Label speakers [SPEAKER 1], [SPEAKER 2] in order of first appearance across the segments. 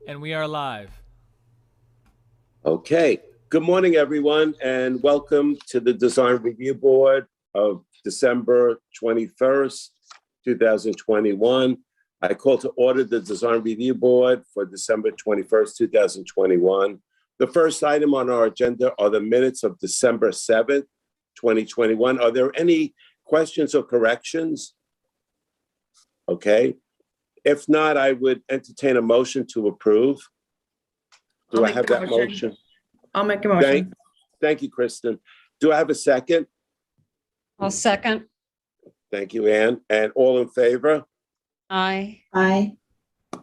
[SPEAKER 1] And we are live.
[SPEAKER 2] Okay. Good morning, everyone, and welcome to the Design Review Board of December 21st, 2021. I call to order the Design Review Board for December 21st, 2021. The first item on our agenda are the minutes of December 7th, 2021. Are there any questions or corrections? Okay. If not, I would entertain a motion to approve. Do I have that motion?
[SPEAKER 3] I'll make a motion.
[SPEAKER 2] Thank you, Kristen. Do I have a second?
[SPEAKER 4] I'll second.
[SPEAKER 2] Thank you, Ann. And all in favor?
[SPEAKER 4] Aye.
[SPEAKER 3] Aye.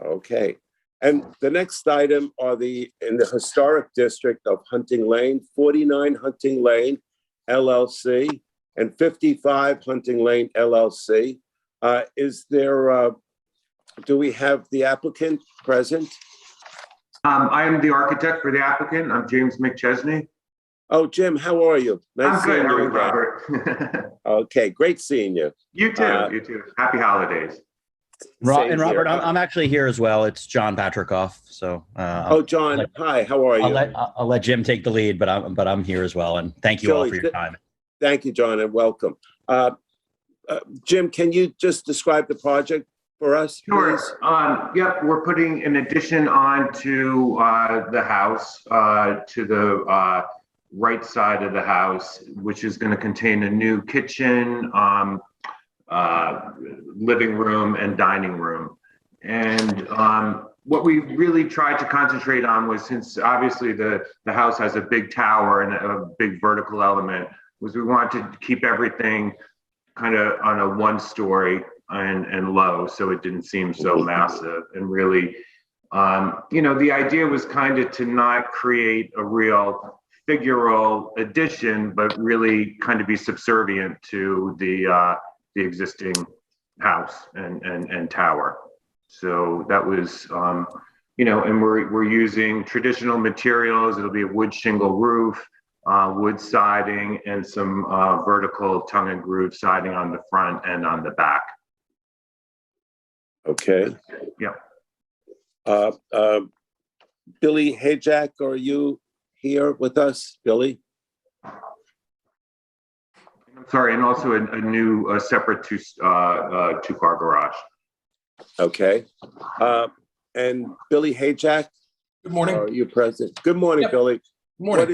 [SPEAKER 2] Okay. And the next item are in the historic district of Hunting Lane, 49 Hunting Lane, LLC, and 55 Hunting Lane, LLC. Do we have the applicant present?
[SPEAKER 5] I am the architect for the applicant. I'm James McChesney.
[SPEAKER 2] Oh, Jim, how are you?
[SPEAKER 5] I'm good. How are you,
[SPEAKER 2] again.
[SPEAKER 5] Robert?
[SPEAKER 2] Okay, great seeing you.
[SPEAKER 5] You too. You too. Happy holidays.
[SPEAKER 2] Same
[SPEAKER 6] And Robert,
[SPEAKER 2] here.
[SPEAKER 6] I'm actually here as well. It's John Patrickoff. So,
[SPEAKER 2] John, hi. How are you?
[SPEAKER 6] I'll let Jim take the lead, but I'm here as well. And thank you all for your time.
[SPEAKER 2] Thank you, John, and welcome. Jim, can you just describe the project for us,
[SPEAKER 5] Sure.
[SPEAKER 2] please?
[SPEAKER 5] Yep, we're putting an addition onto the house to the right side of the house, which is going to contain a new kitchen, living room, and dining room. And what we really tried to concentrate on was, since obviously the house has a big tower and a big vertical element, was we wanted to keep everything kind of on a one-story and low, so it didn't seem so massive. And really, the idea was kind of to not create a real figural addition, but really kind of be subservient to the existing house and tower. So that was, and we're using traditional materials. It'll be a wood shingle roof, wood siding, and some vertical tongue and groove siding on the front and on the back.
[SPEAKER 2] Okay.
[SPEAKER 5] Yeah.
[SPEAKER 2] Billy Hajak, are you here with us, Billy?
[SPEAKER 5] I'm sorry, and also a new separate two-car garage.
[SPEAKER 2] Okay. And Billy Hajak?
[SPEAKER 7] Good morning.
[SPEAKER 2] Are you present? Good morning,
[SPEAKER 7] Yep.
[SPEAKER 2] Billy.
[SPEAKER 7] Good morning.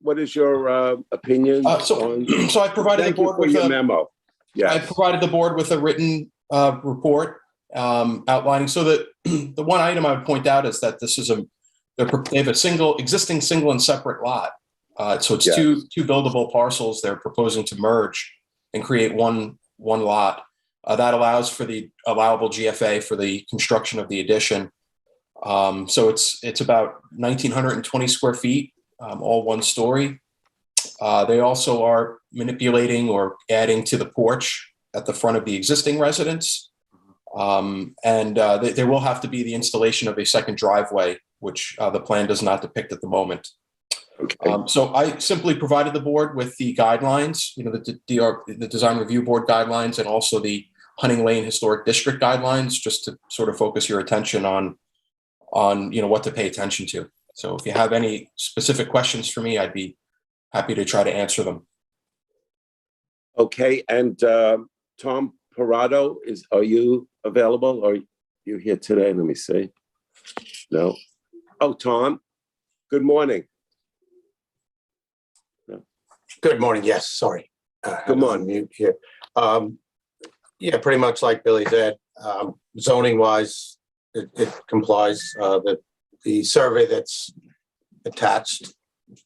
[SPEAKER 2] What is your opinion
[SPEAKER 7] So I provided the
[SPEAKER 2] Thank you
[SPEAKER 7] board
[SPEAKER 2] for
[SPEAKER 7] with
[SPEAKER 2] your
[SPEAKER 7] a
[SPEAKER 2] memo.
[SPEAKER 7] I
[SPEAKER 2] Yes.
[SPEAKER 7] provided the board with a written report outlining. So that the one item I would point out is that this is they have a existing single and separate lot. So it's
[SPEAKER 2] Yes.
[SPEAKER 7] two buildable parcels they're proposing to merge and create one lot. That allows for the allowable GFA for the construction of the addition. So it's about 1,920 square feet, all one story. They also are manipulating or adding to the porch at the front of the existing residence. There will have to be the installation of a second driveway, which the plan does not depict at the moment.
[SPEAKER 2] Okay.
[SPEAKER 7] So I simply provided the board with the guidelines, the Design Review Board guidelines, and also the Hunting Lane Historic District guidelines, just to sort of focus your attention on what to pay attention to. So if you have any specific questions for me, I'd be happy to try to answer them.
[SPEAKER 2] Okay. And Tom Parado, are you available? Are you here today? Let me see. No. Oh, Tom. Good morning.
[SPEAKER 8] Good morning. Yes, sorry.
[SPEAKER 2] Good morning.
[SPEAKER 8] I'm mute here. Yeah, pretty much like Billy said, zoning wise, it complies. The survey that's attached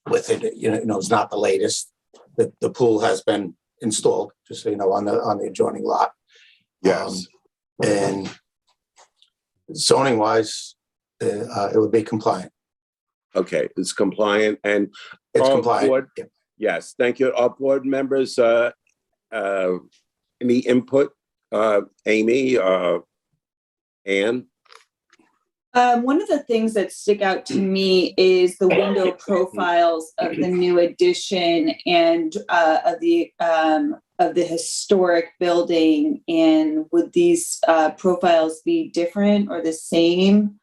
[SPEAKER 8] with it, is not the latest. The pool has been installed, just so you know, on the adjoining lot.
[SPEAKER 2] Yes.
[SPEAKER 8] And zoning wise, it would be compliant.
[SPEAKER 2] Okay, it's compliant and
[SPEAKER 8] It's
[SPEAKER 2] our
[SPEAKER 8] compliant.
[SPEAKER 2] board-
[SPEAKER 8] Yeah.
[SPEAKER 2] Yes, thank you. Our board members, any input? Amy, Ann?
[SPEAKER 3] One of the things that stick out to me is the window profiles of the new addition and of the historic building. And would these profiles be different or the same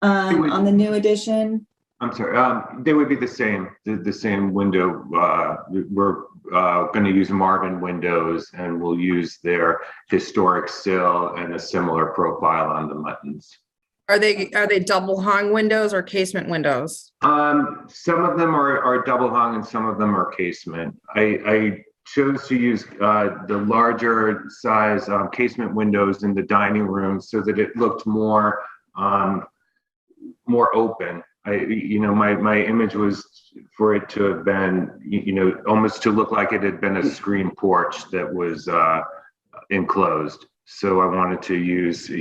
[SPEAKER 3] on the new addition?
[SPEAKER 5] I'm sorry, they would be the same window. We're going to use Marvin windows, and we'll use their historic sill and a similar profile on the buttons.
[SPEAKER 1] Are they double hung windows or casement windows?
[SPEAKER 5] Some of them are double hung and some of them are casement. I chose to use the larger size casement windows in the dining room so that it looked more open. My image was for it to have been, almost to look like it had been a screen porch that was enclosed. So I wanted to use,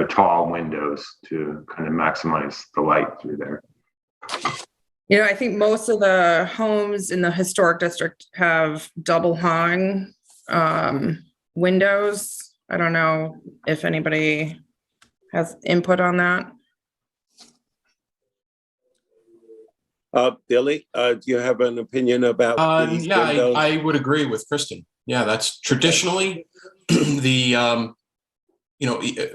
[SPEAKER 5] tall windows to kind of maximize the light through there.
[SPEAKER 1] I think most of the homes in the historic district have double hung windows. I don't know if anybody has input on that.
[SPEAKER 2] Billy, do you have an opinion about these windows?
[SPEAKER 7] I would agree with Kristen. Yeah, that's traditionally the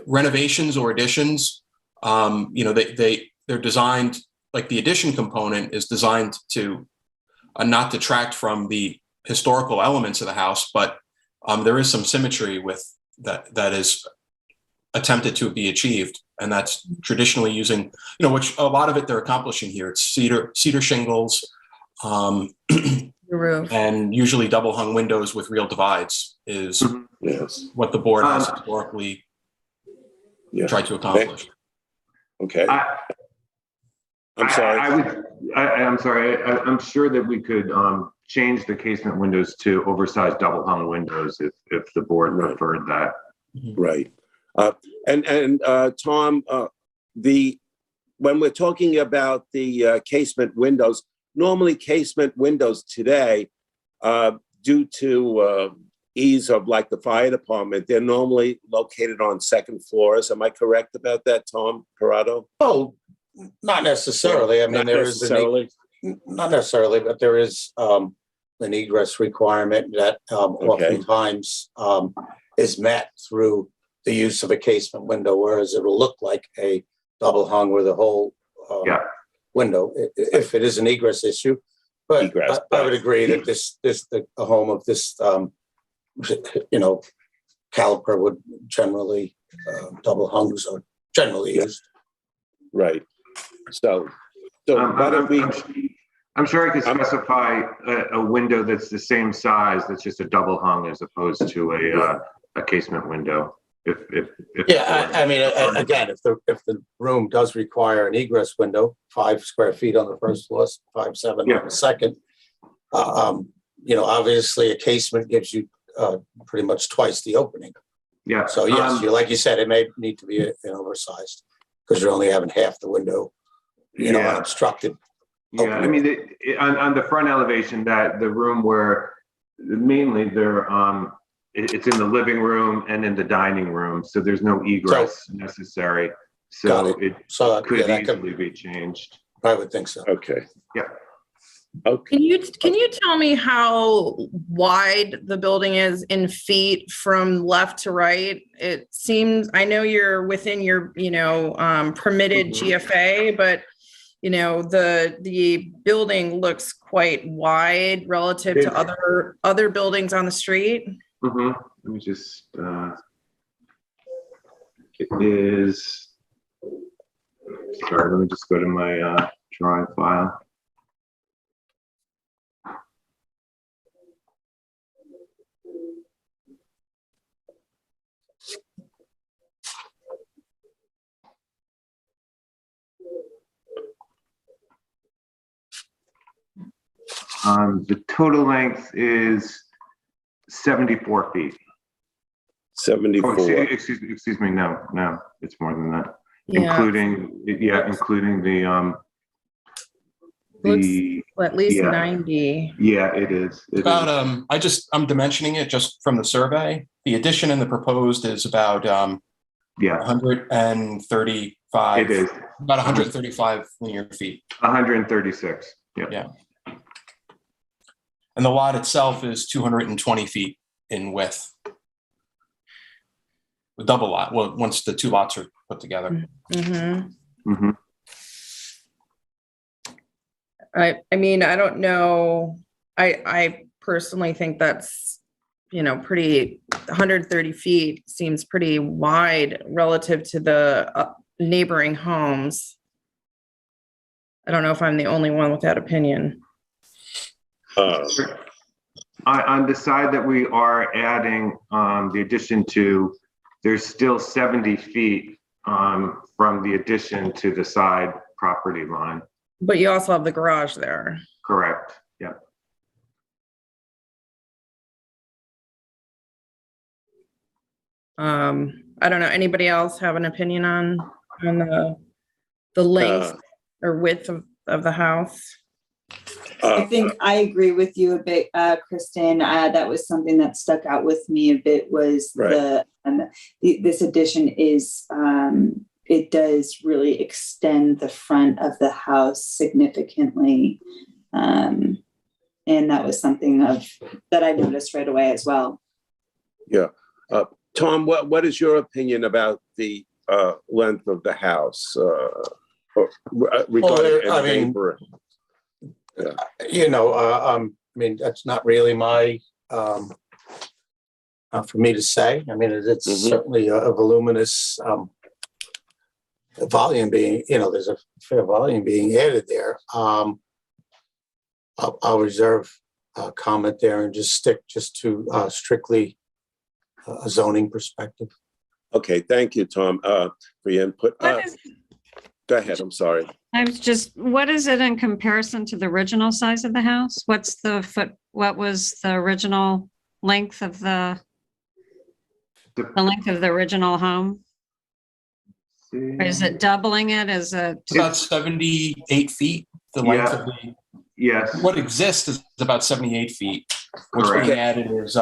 [SPEAKER 7] renovations or additions. They're designed, like the addition component is designed to not detract from the historical elements of the house, but there is some symmetry with that is attempted to be achieved. And that's traditionally using, which a lot of it they're accomplishing here. It's cedar shingles,
[SPEAKER 1] The roof.
[SPEAKER 7] and usually double hung windows with real divides is
[SPEAKER 2] Yes.
[SPEAKER 7] what the board has historically tried to accomplish.
[SPEAKER 2] Okay. I'm sorry.
[SPEAKER 5] I'm sorry. I'm sure that we could change the casement windows to oversized double hung windows if the board preferred that.
[SPEAKER 2] Right. And Tom, when we're talking about the casement windows, normally casement windows today, due to ease of like the fire department, they're normally located on second floors. Am I correct about that, Tom Parado?
[SPEAKER 8] Oh, not necessarily. I mean,
[SPEAKER 2] Not
[SPEAKER 8] there is
[SPEAKER 2] necessarily.
[SPEAKER 8] not necessarily, but there is an egress requirement that
[SPEAKER 2] Okay.
[SPEAKER 8] oftentimes is met through the use of a casement window, whereas it will look like a double hung with a whole window if it is an egress issue. But
[SPEAKER 2] Egress,
[SPEAKER 8] I would agree that a home of this caliber would generally double hungs are generally used.
[SPEAKER 2] Right. So why don't we?
[SPEAKER 5] I'm sure I could specify a window that's the same size, that's just a double hung as opposed to a casement window.
[SPEAKER 8] I mean, again, if the room does require an egress window, 5 square feet on the first floor, 5.7 on the second, obviously a casement gives you pretty much twice the opening.
[SPEAKER 5] Yeah.
[SPEAKER 8] So yes, like you said, it may need to be oversized because you're only having half the window, unobstructed.
[SPEAKER 5] Yeah, I mean, on the front elevation, that the room where mainly it's in the living room and in the dining room, so there's no egress necessary. So it could easily be changed.
[SPEAKER 8] I would think so.
[SPEAKER 2] Okay.
[SPEAKER 5] Yeah.
[SPEAKER 2] Okay.
[SPEAKER 1] Can you tell me how wide the building is in feet from left to right? It seems, I know you're within your, permitted GFA, but the building looks quite wide relative to other buildings on the street.
[SPEAKER 5] Let me just, it is, sorry, let me just go to my drawing file. The total length is 74 feet.
[SPEAKER 2] 74.
[SPEAKER 5] Oh, excuse me. No, it's more than that.
[SPEAKER 1] Yeah.
[SPEAKER 5] Including the
[SPEAKER 1] At least 90.
[SPEAKER 5] Yeah, it is.
[SPEAKER 7] About I'm dimensioning it just from the survey. The addition and the proposed is about 135.
[SPEAKER 5] It is
[SPEAKER 7] about 135 linear feet.
[SPEAKER 5] 136.
[SPEAKER 7] Yeah. And the lot itself is 220 feet in width. The double lot. Well, once the two lots are put together.
[SPEAKER 1] Mm-hmm. I mean, I don't know. I personally think that's, pretty, 130 feet seems pretty wide relative to the neighboring homes. I don't know if I'm the only one with that opinion.
[SPEAKER 5] On the side that we are adding the addition to, there's still 70 feet from the addition to the side property line.
[SPEAKER 1] But you also have the garage there.
[SPEAKER 5] Correct. Yeah.
[SPEAKER 1] I don't know. Anybody else have an opinion on the length or width of the house?
[SPEAKER 3] I think I agree with you a bit, Kristen. That was something that stuck out with me a bit was
[SPEAKER 2] Right.
[SPEAKER 3] this addition is, it does really extend the front of the house significantly. And that was something that I noticed right away as well.
[SPEAKER 2] Yeah. Tom, what is your opinion about the length of the house regarding
[SPEAKER 8] I mean,
[SPEAKER 2] neighbor?
[SPEAKER 8] I mean, that's not really my, for me to say. I mean, it's certainly a voluminous volume being, there's a fair volume being added there. I'll reserve a comment there and just stick to strictly a zoning perspective.
[SPEAKER 2] Okay, thank you, Tom, for your input.
[SPEAKER 4] What is,
[SPEAKER 2] Go ahead, I'm sorry.
[SPEAKER 4] what is it in comparison to the original size of the house? What was the original length of the length of the original home? Or is it doubling it? Is it?
[SPEAKER 7] It's about 78 feet, the length of the,
[SPEAKER 5] Yes.
[SPEAKER 7] what exists is about 78 feet. What's
[SPEAKER 5] Correct.
[SPEAKER 7] being added is,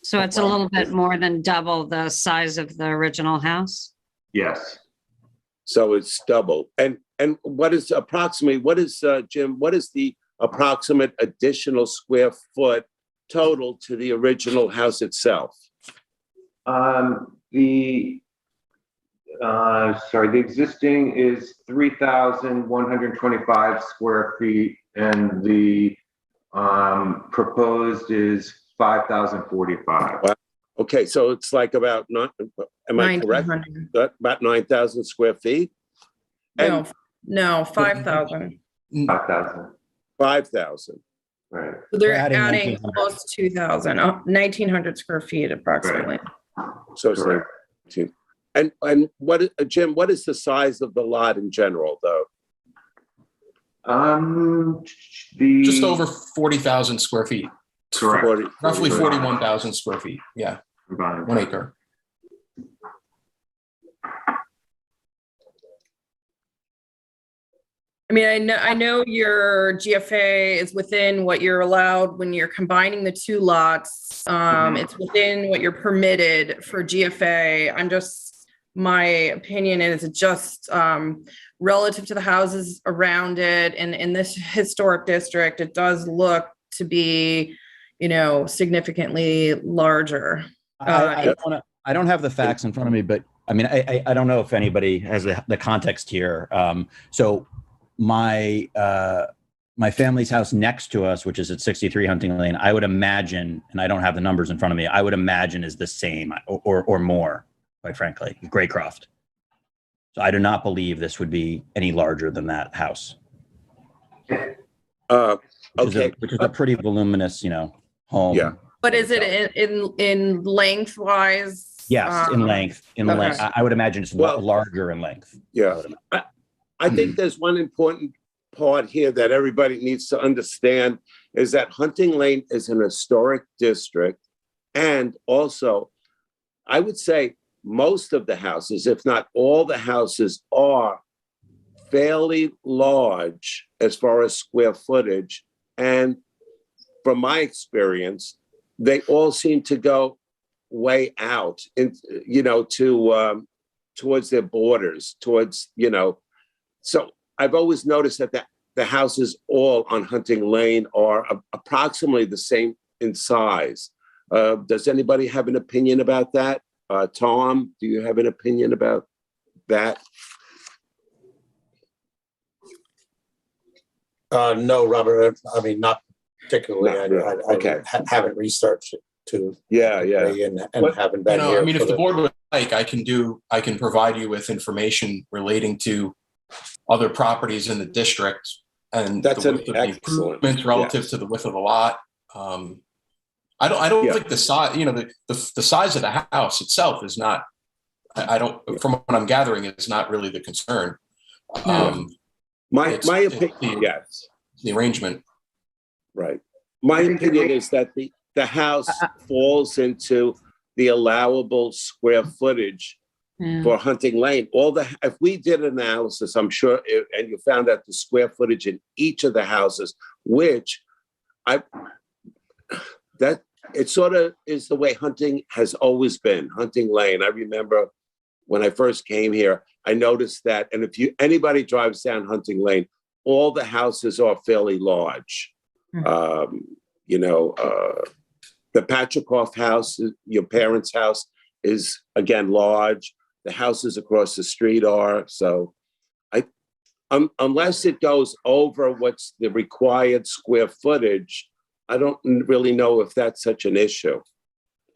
[SPEAKER 4] So it's a little bit more than double the size of the original house?
[SPEAKER 5] Yes.
[SPEAKER 2] So it's double. And what is Jim, what is the approximate additional square foot total to the original house itself?
[SPEAKER 5] The existing is 3,125 square feet, and the proposed is 5,045.
[SPEAKER 2] Wow. Okay, so it's like about am I correct?
[SPEAKER 1] 1,900.
[SPEAKER 2] About 9,000 square feet?
[SPEAKER 1] No, 5,000.
[SPEAKER 5] 5,000.
[SPEAKER 2] 5,000.
[SPEAKER 5] Right.
[SPEAKER 1] So they're
[SPEAKER 6] We're adding
[SPEAKER 1] adding
[SPEAKER 6] 1,900.
[SPEAKER 1] almost 2,000, 1,900 square feet approximately.
[SPEAKER 2] So it's
[SPEAKER 5] Correct.
[SPEAKER 2] like, and what, Jim, what is the size of the lot in general, though?
[SPEAKER 7] just over 40,000 square feet,
[SPEAKER 5] Correct.
[SPEAKER 7] roughly
[SPEAKER 2] 40.
[SPEAKER 7] 41,000 square feet. Yeah,
[SPEAKER 5] Combined.
[SPEAKER 7] 1 acre.
[SPEAKER 1] I mean, I know your GFA is within what you're allowed when you're combining the two lots. It's within what you're permitted for GFA. My opinion is just relative to the houses around it, and in this historic district, it does look to be, significantly larger.
[SPEAKER 6] I don't have the facts in front of me, but I mean, I don't know if anybody has the context here. So my family's house next to us, which is at 63 Hunting Lane, I would imagine, and I don't have the numbers in front of me, I would imagine is the same or more, quite frankly, Graycroft. So I do not believe this would be any larger than that house.
[SPEAKER 2] Okay.
[SPEAKER 6] Which is a pretty voluminous, home.
[SPEAKER 2] Yeah.
[SPEAKER 1] But is it in lengthwise?
[SPEAKER 6] Yes, in length.
[SPEAKER 1] Okay.
[SPEAKER 6] I would imagine it's larger in length.
[SPEAKER 2] Yeah. I think there's one important part here that everybody needs to understand is that Hunting Lane is an historic district. And also, I would say most of the houses, if not all the houses, are fairly large as far as square footage. And from my experience, they all seem to go way out towards their borders, so I've always noticed that the houses all on Hunting Lane are approximately the same in size. Does anybody have an opinion about that? Tom, do you have an opinion about that?
[SPEAKER 8] No, Robert, I mean, not particularly.
[SPEAKER 2] Not really. Okay.
[SPEAKER 8] Haven't researched it to.
[SPEAKER 2] Yeah.
[SPEAKER 8] And
[SPEAKER 2] What-
[SPEAKER 8] haven't been here.
[SPEAKER 7] I mean,
[SPEAKER 8] for
[SPEAKER 7] if the board would like, I can provide you with information relating to other properties in the district and
[SPEAKER 2] That's
[SPEAKER 7] the
[SPEAKER 2] an
[SPEAKER 7] width of the
[SPEAKER 2] excellent,
[SPEAKER 7] improvements relative
[SPEAKER 2] yes.
[SPEAKER 7] to the width of the lot. I don't
[SPEAKER 2] Yeah.
[SPEAKER 7] think the size, the size of the house itself is not, I don't, from what I'm gathering, it's not really the concern.
[SPEAKER 2] My
[SPEAKER 7] It's
[SPEAKER 2] opinion, yes,
[SPEAKER 7] the arrangement.
[SPEAKER 2] right. My opinion is that the house falls into the allowable square footage for Hunting Lane. If we did analysis, I'm sure, and you found out the square footage in each of the houses, which it sort of is the way hunting has always been, Hunting Lane. I remember when I first came here, I noticed that, and if anybody drives down Hunting Lane, all the houses are fairly large. The Patricoff house, your parents' house, is again large. The houses across the street are. So unless it goes over what's the required square footage, I don't really know if that's such an issue.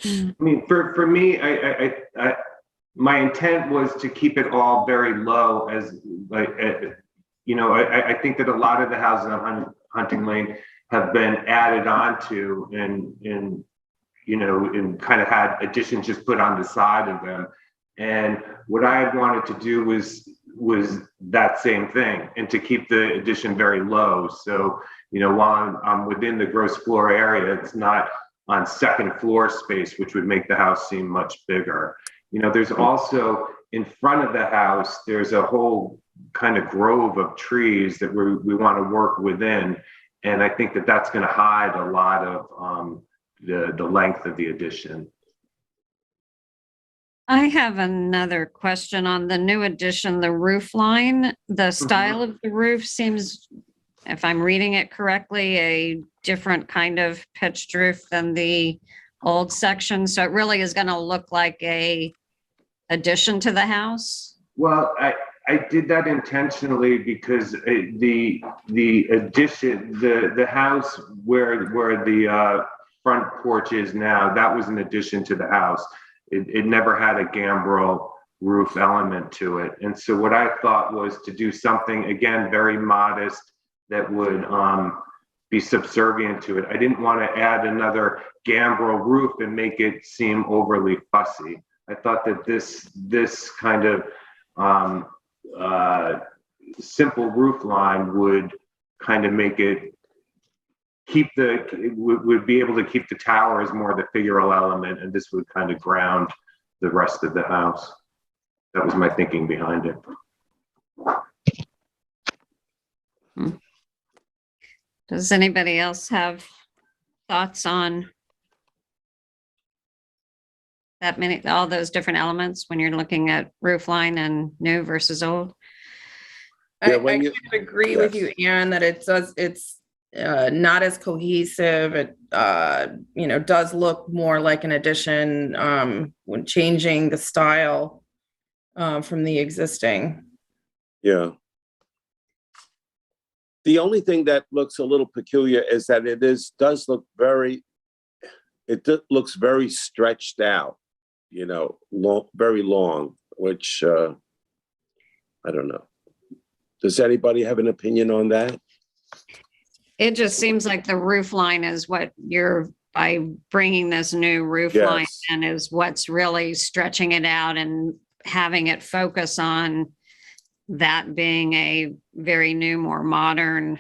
[SPEAKER 5] I mean, for me, I my intent was to keep it all very low, as I think that a lot of the houses on Hunting Lane have been added on to and kind of had additions just put on the side of them. And what I wanted to do was that same thing, and to keep the addition very low. So, while I'm within the gross floor area, it's not on second floor space, which would make the house seem much bigger. There's also in front of the house, there's a whole kind of grove of trees that we want to work within. And I think that that's going to hide a lot of the length of the addition.
[SPEAKER 4] I have another question on the new addition, the roof line. The style of the roof seems, if I'm reading it correctly, a different kind of pitched roof than the old section. So it really is going to look like a addition to the house.
[SPEAKER 5] Well, I did that intentionally because the addition, the house where the front porch is now, that was an addition to the house. It never had a gambrel roof element to it. And so what I thought was to do something, again, very modest that would be subservient to it. I didn't want to add another gambrel roof and make it seem overly fussy. I thought that this kind of simple roof line would kind of make it would be able to keep the tower as more the figural element, and this would kind of ground the rest of the house. That was my thinking behind it.
[SPEAKER 4] Does anybody else have thoughts on all those different elements when you're looking at roof line and new versus old?
[SPEAKER 2] Yeah,
[SPEAKER 1] I kind of agree with you, Ann, that it's not as cohesive. It does look more like an addition when changing the style from the existing.
[SPEAKER 2] Yeah. The only thing that looks a little peculiar is that it looks very stretched out, very long, which I don't know. Does anybody have an opinion on that?
[SPEAKER 4] It just seems like the roof line is what by bringing this new roof line in is what's really stretching it out and having it focus on that being a very new, more modern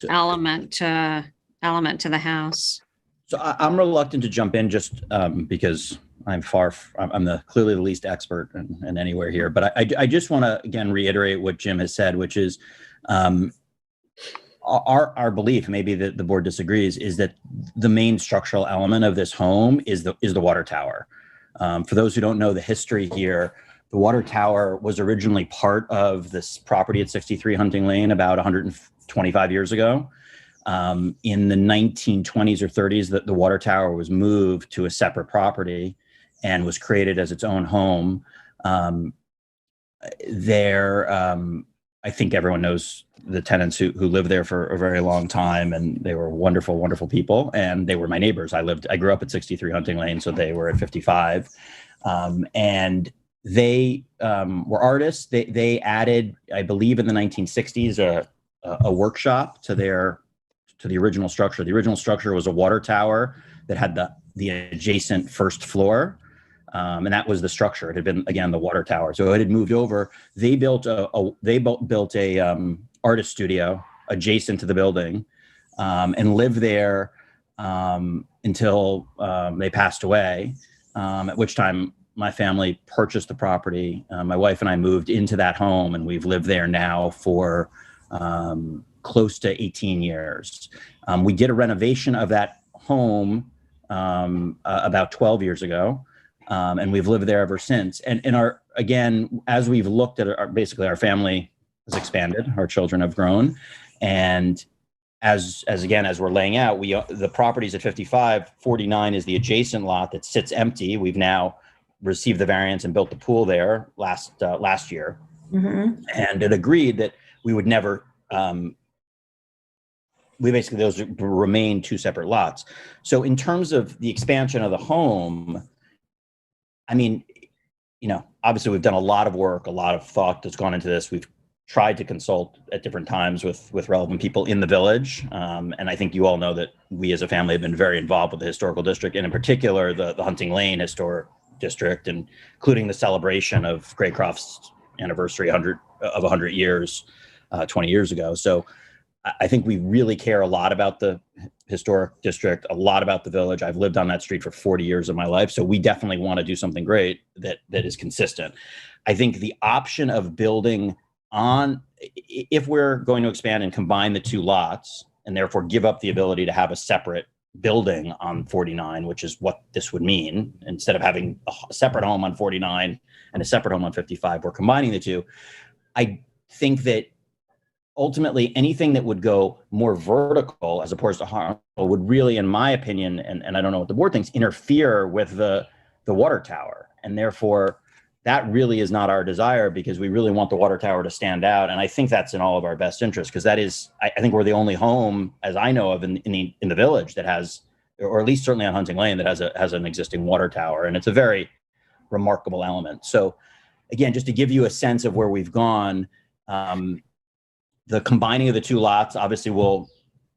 [SPEAKER 4] element to the house.
[SPEAKER 6] So I'm reluctant to jump in just because I'm clearly the least expert in anywhere here. But I just want to again reiterate what Jim has said, which is our belief, maybe the board disagrees, is that the main structural element of this home is the water tower. For those who don't know the history here, the water tower was originally part of this property at 63 Hunting Lane about 125 years ago. In the 1920s or 30s, the water tower was moved to a separate property and was created as its own home. I think everyone knows the tenants who lived there for a very long time, and they were wonderful, wonderful people. And they were my neighbors. I grew up at 63 Hunting Lane, so they were at 55. And they were artists. They added, I believe in the 1960s, a workshop to the original structure. The original structure was a water tower that had the adjacent first floor. And that was the structure. It had been, again, the water tower. So it had moved over. They built a artist studio adjacent to the building, and lived there until they passed away. At which time my family purchased the property. My wife and I moved into that home, and we've lived there now for close to 18 years. We did a renovation of that home about 12 years ago. And we've lived there ever since. And again, as we've looked at basically our family has expanded, our children have grown. And as we're laying out, the properties at 55, 49 is the adjacent lot that sits empty. We've now received the variance and built the pool there last year.
[SPEAKER 1] Mm-hmm.
[SPEAKER 6] And it agreed that we would never, those remain two separate lots. So in terms of the expansion of the home, I mean, obviously we've done a lot of work, a lot of thought that's gone into this. We've tried to consult at different times with relevant people in the village. And I think you all know that we as a family have been very involved with the historical district, and in particular, the Hunting Lane Historic District, and including the celebration of Graycroft's anniversary 100 years, 20 years ago. So I think we really care a lot about the historic district, a lot about the village. I've lived on that street for 40 years of my life. So we definitely want to do something great that is consistent. I think the option of building on, if we're going to expand and combine the two lots, and therefore give up the ability to have a separate building on 49, which is what this would mean, instead of having a separate home on 49 and a separate home on 55, we're combining the two. I think that ultimately anything that would go more vertical as opposed to horizontal would really, in my opinion, and I don't know what the board thinks, interfere with the water tower. And therefore that really is not our desire, because we really want the water tower to stand out. And I think that's in all of our best interest, because that is, I think we're the only home, as I know of, in the village that has, or at least certainly on Hunting Lane, that has an existing water tower. And it's a very remarkable element. So again, just to give you a sense of where we've gone, the combining of the two lots obviously will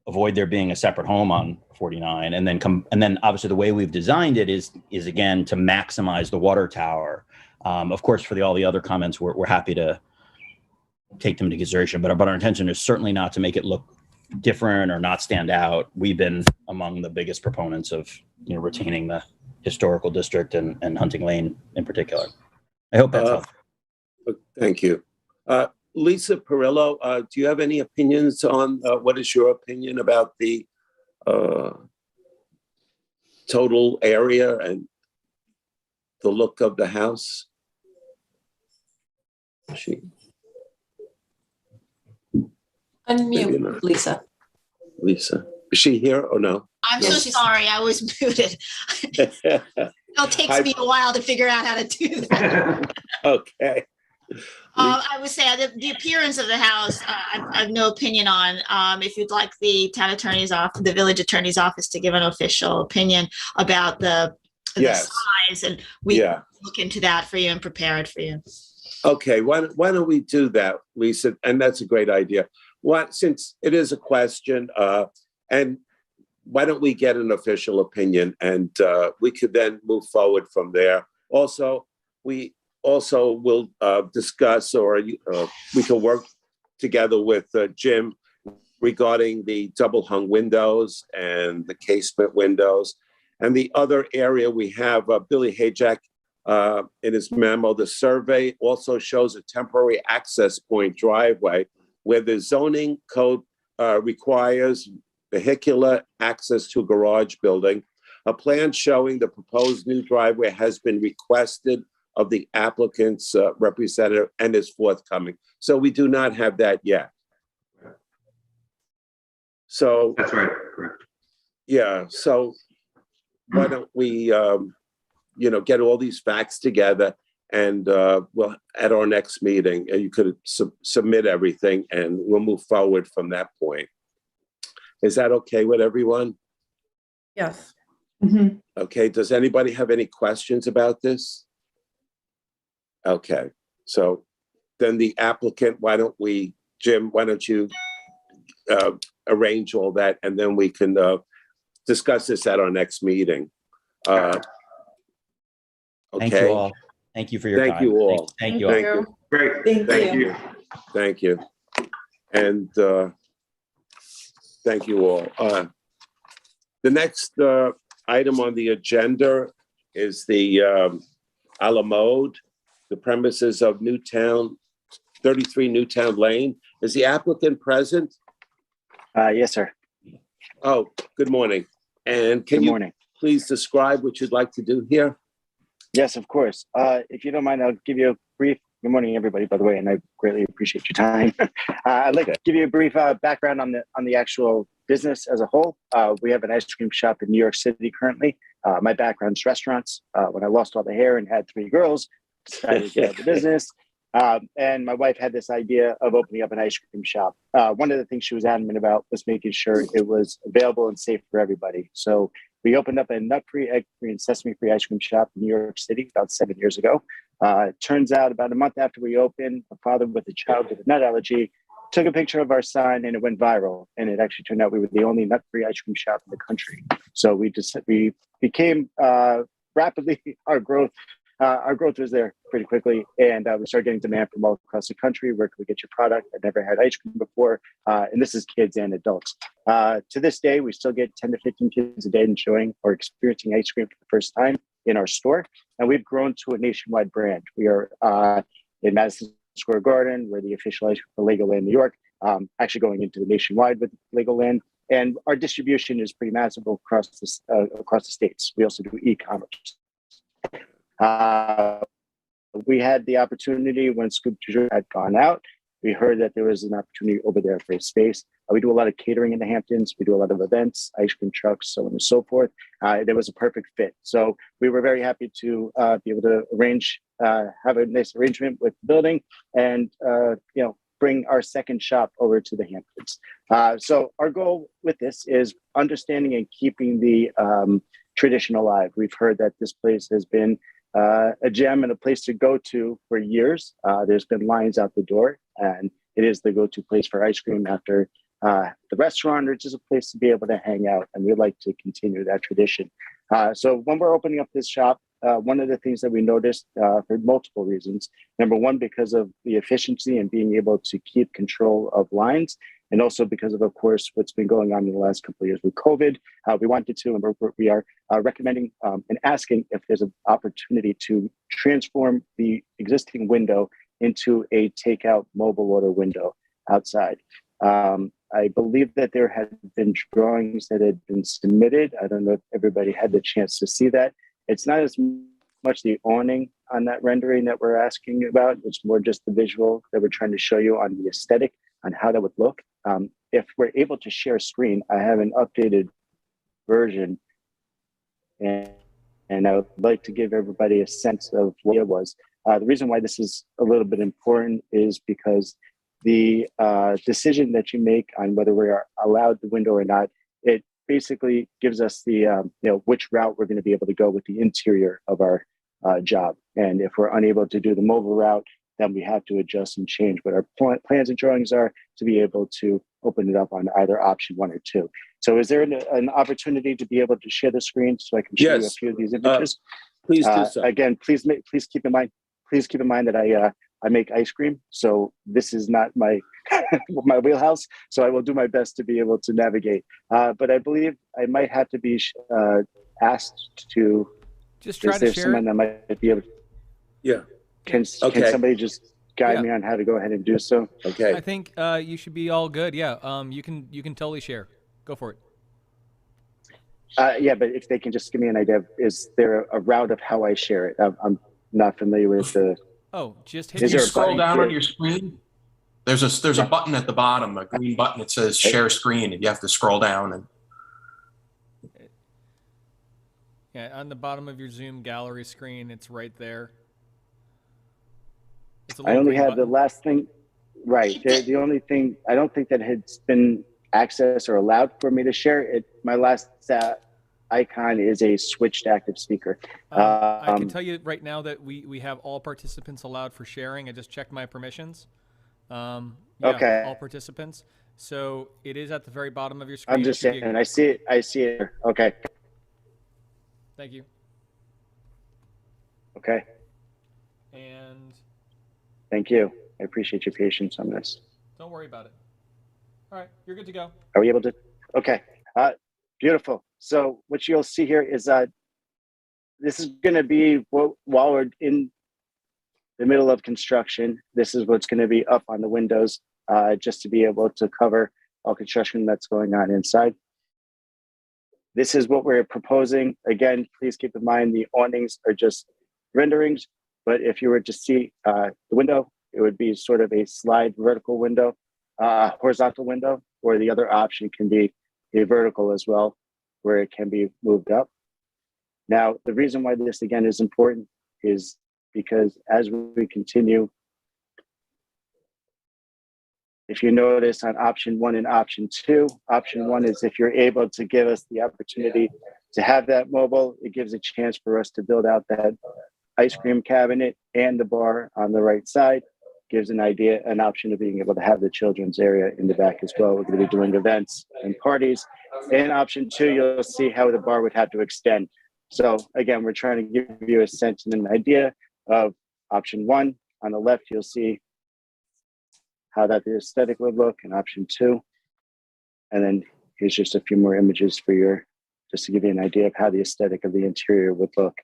[SPEAKER 6] avoid there being a separate home on 49, and then obviously the way we've designed it is again to maximize the water tower. Of course, for all the other comments, we're happy to take them into consideration, but our intention is certainly not to make it look different or not stand out. We've been among the biggest proponents of retaining the historical district and Hunting Lane in particular. I hope that's helpful.
[SPEAKER 2] Thank you. Lisa Perillo, do you have any opinions on what is your opinion about the total area and the look of the house?
[SPEAKER 9] Unmute, Lisa.
[SPEAKER 2] Lisa, is she here or no?
[SPEAKER 10] I'm so sorry, I was muted. It takes me a while to figure out how to do that.
[SPEAKER 2] Okay.
[SPEAKER 10] I would say the appearance of the house, I have no opinion on. If you'd like the town attorney's office, the village attorney's office, to give an official opinion about the size, and we can look into that for you and prepare it for you.
[SPEAKER 2] Okay, why don't we do that, Lisa? And that's a great idea. Since it is a question, and why don't we get an official opinion, and we could then move forward from there. Also, we will discuss, or we can work together with Jim regarding the double hung windows and the casement windows. And the other area we have, Billy Hajek, in his memo, the survey also shows a temporary access point driveway where the zoning code requires vehicular access to a garage building. A plan showing the proposed new driveway has been requested of the applicant's representative and is forthcoming. So we do not have that yet. So
[SPEAKER 5] that's right, correct.
[SPEAKER 2] Yeah, so why don't we, get all these facts together And well, at our next meeting, you could submit everything and we'll move forward from that point. Is that okay with everyone?
[SPEAKER 1] Yes.
[SPEAKER 3] Mhm.
[SPEAKER 2] Okay, does anybody have any questions about this? Okay, so then the applicant, Jim, why don't you arrange all that and then we can discuss this at our next meeting.
[SPEAKER 6] Thank you
[SPEAKER 2] Okay,
[SPEAKER 6] all. Thank you for your
[SPEAKER 2] thank
[SPEAKER 6] time.
[SPEAKER 2] you all.
[SPEAKER 6] Thank you all.
[SPEAKER 2] Thank you.
[SPEAKER 5] Great.
[SPEAKER 3] Thank you.
[SPEAKER 2] Thank you. And thank you all. The next item on the agenda is the a la mode, the premises of Newtown, 33 Newtown Lane. Is the applicant present?
[SPEAKER 9] Yes, sir.
[SPEAKER 2] Oh, good morning. And can
[SPEAKER 9] Good
[SPEAKER 2] you
[SPEAKER 9] morning.
[SPEAKER 2] please describe what you'd like to do here?
[SPEAKER 9] Yes, of course. If you don't mind, I'll give you a brief. Good morning, everybody, by the way, and I greatly appreciate your time. I'd like to give you a brief background on the actual business as a whole. We have an ice cream shop in New York City currently. My background's restaurants. When I lost all the hair and had 3 girls, decided to get out of the business. And my wife had this idea of opening up an ice cream shop. One of the things she was adamant about was making sure it was available and safe for everybody. So we opened up a nut-free, egg-free, and sesame-free ice cream shop in New York City about 7 years ago. It turns out about a month after we opened, a father with a child with a nut allergy took a picture of our sign and it went viral. And it actually turned out we were the only nut-free ice cream shop in the country. So we became rapidly our growth was there pretty quickly, and we started getting demand from all across the country. Where can we get your product? I've never had ice cream before, and this is kids and adults. To this day, we still get 10 to 15 kids a day enjoying or experiencing ice cream for the first time in our store, and we've grown to a nationwide brand. We are in Madison Square Garden. We're the official ice cream for Legoland, New York. Actually going into the nationwide with Legoland, and our distribution is pretty massive across the states. We also do e-commerce. We had the opportunity when Scoop du Jour had gone out. We heard that there was an opportunity over there for a space. We do a lot of catering in the Hamptons. We do a lot of events, ice cream trucks, so on and so forth. There was a perfect fit. So we were very happy to be able to have a nice arrangement with the building and, bring our second shop over to the Hamptons. So our goal with this is understanding and keeping the tradition alive. We've heard that this place has been a gem and a place to go to for years. There's been lines out the door, and it is the go-to place for ice cream after the restaurant, or just a place to be able to hang out. And we'd like to continue that tradition. So when we're opening up this shop, one of the things that we noticed for multiple reasons, number one, because of the efficiency and being able to keep control of lines, and also because of course, what's been going on in the last couple of years with COVID, we wanted to, and we are recommending and asking if there's an opportunity to transform the existing window into a takeout mobile order window outside. I believe that there had been drawings that had been submitted. I don't know if everybody had the chance to see that. It's not as much the awning on that rendering that we're asking about. It's more just the visual that we're trying to show you on the aesthetic, on how that would look. If we're able to share screen, I have an updated version, and I would like to give everybody a sense of what it was. The reason why this is a little bit important is because the decision that you make on whether we are allowed the window or not, it basically gives us the which route we're going to be able to go with the interior of our job. And if we're unable to do the mobile route, then we have to adjust and change what our plans and drawings are to be able to open it up on either option 1 or 2. So is there an opportunity to be able to share the screen so I can show you a few of these images?
[SPEAKER 2] Please do so.
[SPEAKER 9] Again, please keep in mind that I make ice cream, so this is not my my wheelhouse. So I will do my best to be able to navigate. But I believe I might have to be asked to.
[SPEAKER 11] Just try to share.
[SPEAKER 9] Someone that might be able?
[SPEAKER 2] Yeah.
[SPEAKER 9] Can somebody just guide me on how to go ahead and do so?
[SPEAKER 2] Okay.
[SPEAKER 11] I think you should be all good. Yeah. You can totally share. Go for it.
[SPEAKER 9] Yeah, but if they can just give me an idea, is there a route of how I share it? I'm not familiar with the.
[SPEAKER 11] Oh, just hit.
[SPEAKER 7] If you scroll down on your screen, there's a button at the bottom, a green button. It says share screen, and you have to scroll down and.
[SPEAKER 11] Yeah, on the bottom of your Zoom gallery screen, it's right there. It's a
[SPEAKER 9] I
[SPEAKER 11] little
[SPEAKER 9] only
[SPEAKER 11] green
[SPEAKER 9] have the
[SPEAKER 11] button.
[SPEAKER 9] last thing, right. The only thing, I don't think that has been accessed or allowed for me to share it. My last icon is a switched active speaker.
[SPEAKER 11] I can tell you right now that we have all participants allowed for sharing. I just checked my permissions. Yeah,
[SPEAKER 9] Okay.
[SPEAKER 11] all participants. So it is at the very bottom of your screen.
[SPEAKER 9] I'm just saying, I see it. Okay.
[SPEAKER 11] Thank you.
[SPEAKER 9] Okay.
[SPEAKER 11] And
[SPEAKER 9] Thank you. I appreciate your patience on this.
[SPEAKER 11] don't worry about it. All right, you're good to go.
[SPEAKER 9] Are we able to? Okay. Beautiful. So what you'll see here is this is going to be while we're in the middle of construction. This is what's going to be up on the windows, just to be able to cover all construction that's going on inside. This is what we're proposing. Again, please keep in mind the awnings are just renderings, but if you were to see the window, it would be sort of a slide vertical window, horizontal window, or the other option can be a vertical as well, where it can be moved up. Now, the reason why this again is important is because as we continue, if you notice on option 1 and option 2, option 1 is if you're able to give us the opportunity to have that mobile, it gives a chance for us to build out that ice cream cabinet and the bar on the right side. Gives an option of being able to have the children's area in the back as well. We're going to be doing events and parties. And option 2, you'll see how the bar would have to extend. So again, we're trying to give you a sense and an idea of option 1. On the left, you'll see how that the aesthetic would look in option 2. And then here's just a few more images for just to give you an idea of how the aesthetic of the interior would look.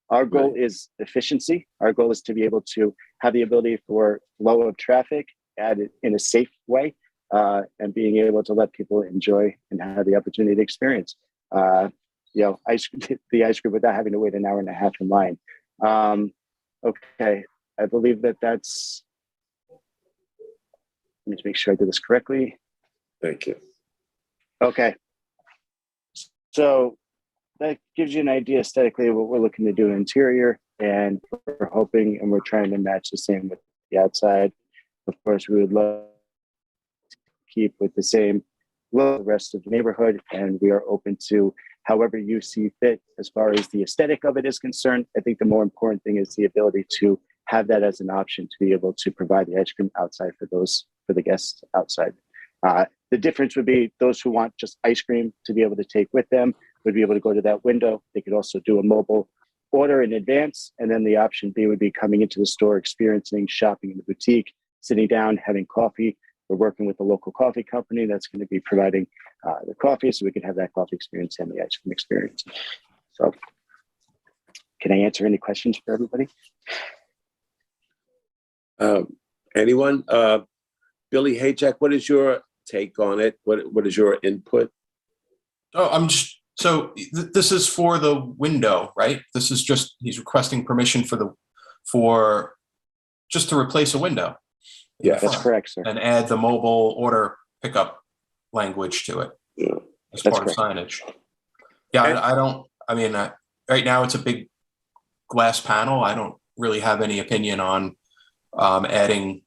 [SPEAKER 9] Our goal is efficiency. Our goal is to be able to have the ability for flow of traffic in a safe way, and being able to let people enjoy and have the opportunity to experience, the ice cream without having to wait an hour and a half in line. Okay, I believe that's. Let me make sure I did this correctly.
[SPEAKER 2] Thank you.
[SPEAKER 9] Okay, so that gives you an idea aesthetically of what we're looking to do interior, and we're hoping and we're trying to match the same with the outside. Of course, we would love to keep with the same look the rest of the neighborhood, and we are open to however you see fit as far as the aesthetic of it is concerned. I think the more important thing is the ability to have that as an option to be able to provide the ice cream outside for the guests outside. The difference would be those who want just ice cream to be able to take with them would be able to go to that window. They could also do a mobile order in advance. And then the option B would be coming into the store, experiencing shopping in the boutique, sitting down, having coffee. We're working with a local coffee company that's going to be providing the coffee so we can have that coffee experience and the ice cream experience. So can I answer any questions for everybody?
[SPEAKER 2] Anyone? Billy Hayjack, what is your take on it? What is your input?
[SPEAKER 7] Oh, this is for the window, right? This is just, he's requesting permission for just to replace a window.
[SPEAKER 2] Yeah,
[SPEAKER 9] that's correct, sir.
[SPEAKER 7] And add the mobile order pickup language to it as part of signage. Yeah, right now it's a big glass panel. I don't really have any opinion on adding,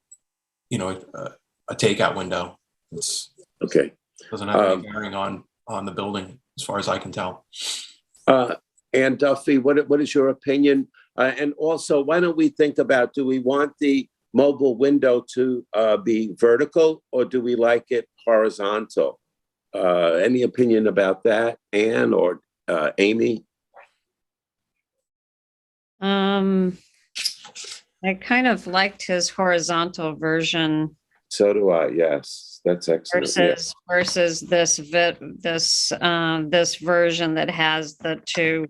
[SPEAKER 7] a takeout window.
[SPEAKER 2] Okay.
[SPEAKER 7] Doesn't have any bearing on the building, as far as I can tell.
[SPEAKER 2] And Duffy, what is your opinion? And also, why don't we think about, do we want the mobile window to be vertical, or do we like it horizontal? Any opinion about that, Anne or Amy?
[SPEAKER 4] I kind of liked his horizontal version.
[SPEAKER 2] So do I. Yes, that's excellent.
[SPEAKER 4] Versus this version that has the two,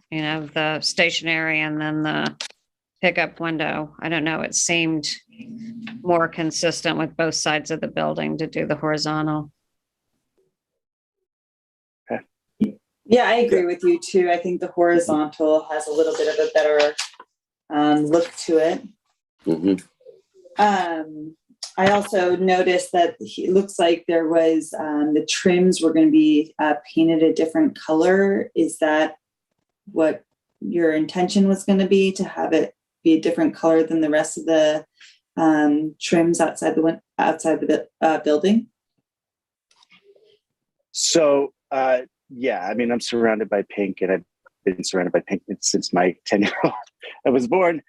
[SPEAKER 4] the stationary and then the pickup window. I don't know. It seemed more consistent with both sides of the building to do the horizontal.
[SPEAKER 3] Yeah, I agree with you too. I think the horizontal has a little bit of a better look to it.
[SPEAKER 2] Mm-hmm.
[SPEAKER 3] I also noticed that it looks like there was the trims were going to be painted a different color. Is that what your intention was going to be, to have it be a different color than the rest of the trims outside the building?
[SPEAKER 9] So, yeah, I mean, I'm surrounded by pink, and I've been surrounded by pink since my 10-year-old I was born.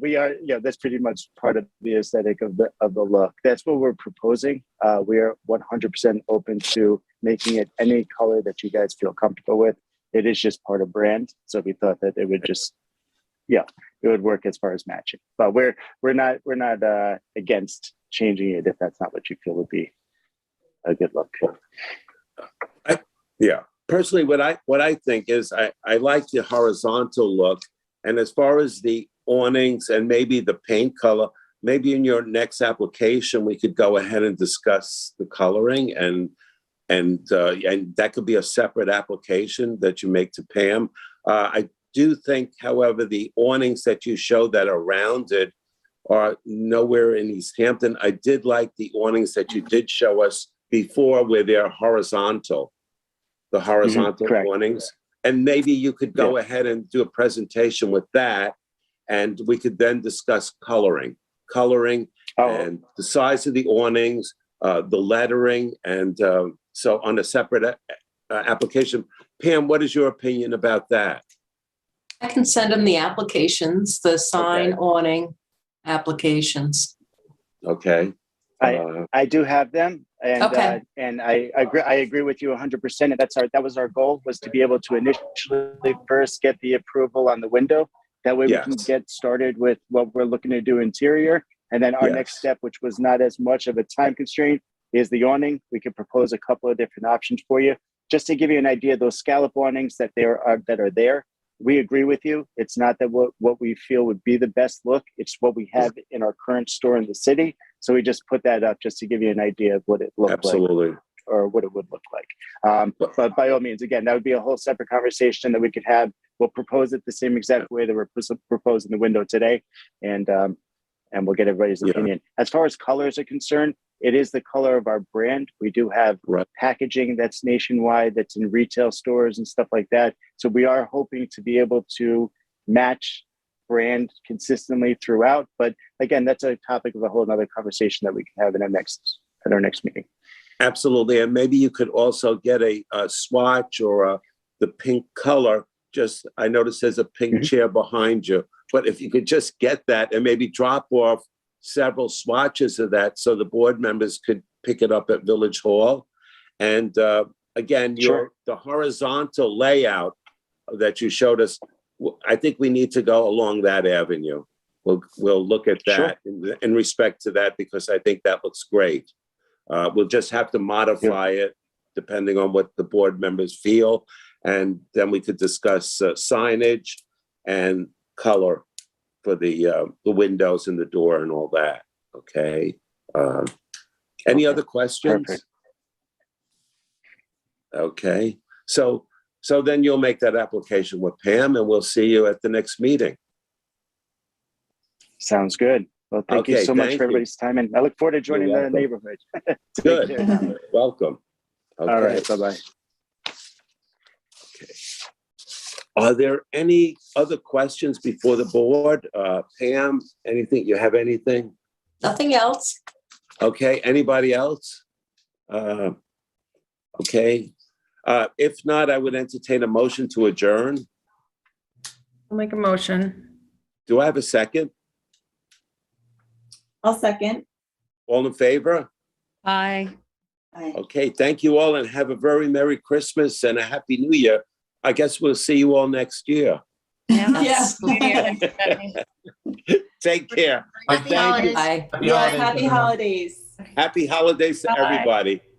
[SPEAKER 9] We are, that's pretty much part of the aesthetic of the look. That's what we're proposing. We are 100% open to making it any color that you guys feel comfortable with. It is just part of brand, so we thought that it would just, it would work as far as matching. But we're not against changing it if that's not what you feel would be a good look.
[SPEAKER 2] Personally, what I think is I like the horizontal look, and as far as the awnings and maybe the paint color, maybe in your next application we could go ahead and discuss the coloring, and that could be a separate application that you make to Pam. I do think, however, the awnings that you show that are rounded are nowhere in East Hampton. I did like the awnings that you did show us before where they're horizontal, the horizontal awnings. And maybe you could go ahead and do a presentation with that, and we could then discuss coloring and the size of the awnings, the lettering, and so on a separate application. Pam, what is your opinion about that?
[SPEAKER 12] I can send them the applications, the sign awning applications.
[SPEAKER 2] Okay.
[SPEAKER 9] I do have them, and
[SPEAKER 12] Okay.
[SPEAKER 9] And I agree with you 100%. And that was our goal, was to be able to initially first get the approval on the window. That way we can get started with what we're looking to do interior, and then our next step, which was not as much of a time constraint, is the awning. We could propose a couple of different options for you, just to give you an idea. Those scallop awnings that are there. We agree with you. It's not that what we feel would be the best look. It's what we have in our current store in the city. So we just put that up just to give you an idea of what it looked like, or what it would look like. But by all means, again, that would be a whole separate conversation that we could have. We'll propose it the same exact way that we're proposing the window today, and we'll get everybody's opinion. As far as colors are concerned, it is the color of our brand. We do have packaging that's nationwide, that's in retail stores and stuff like that. So we are hoping to be able to match brand consistently throughout. But again, that's a topic of a whole other conversation that we can have at our next meeting.
[SPEAKER 2] Absolutely. And maybe you could also get a swatch or the pink color. Just, I noticed there's a pink chair behind you, but if you could just get that and maybe drop off several swatches of that so the board members could pick it up at Village Hall. And again, the horizontal layout that you showed us, I think we need to go along that avenue. We'll look at that in respect to that, because I think that looks great. We'll just have to modify it depending on what the board members feel. And then we could discuss signage and color for the windows and the door and all that. Okay. Any other questions?
[SPEAKER 9] Perfect.
[SPEAKER 2] Okay. So then you'll make that application with Pam, and we'll see you at the next meeting.
[SPEAKER 9] Sounds good. Well, thank you so much for everybody's time, and I look forward to joining the neighborhood.
[SPEAKER 2] Good. Welcome. Okay.
[SPEAKER 9] All right. Bye-bye.
[SPEAKER 2] Okay. Are there any other questions before the board? Pam, anything? You have anything?
[SPEAKER 12] Nothing else.
[SPEAKER 2] Okay. Anybody else? Okay. If not, I would entertain a motion to adjourn.
[SPEAKER 1] I'll make a motion.
[SPEAKER 2] Do I have a second?
[SPEAKER 3] I'll second.
[SPEAKER 2] All in favor?
[SPEAKER 4] Aye.
[SPEAKER 2] Okay. Thank you all, and have a very Merry Christmas and a Happy New Year. I guess we'll see you all next year.
[SPEAKER 12] Yes.
[SPEAKER 2] Take care.
[SPEAKER 10] Happy holidays.
[SPEAKER 12] Bye.
[SPEAKER 3] Happy holidays.
[SPEAKER 2] Happy holidays to
[SPEAKER 12] Bye.
[SPEAKER 2] everybody.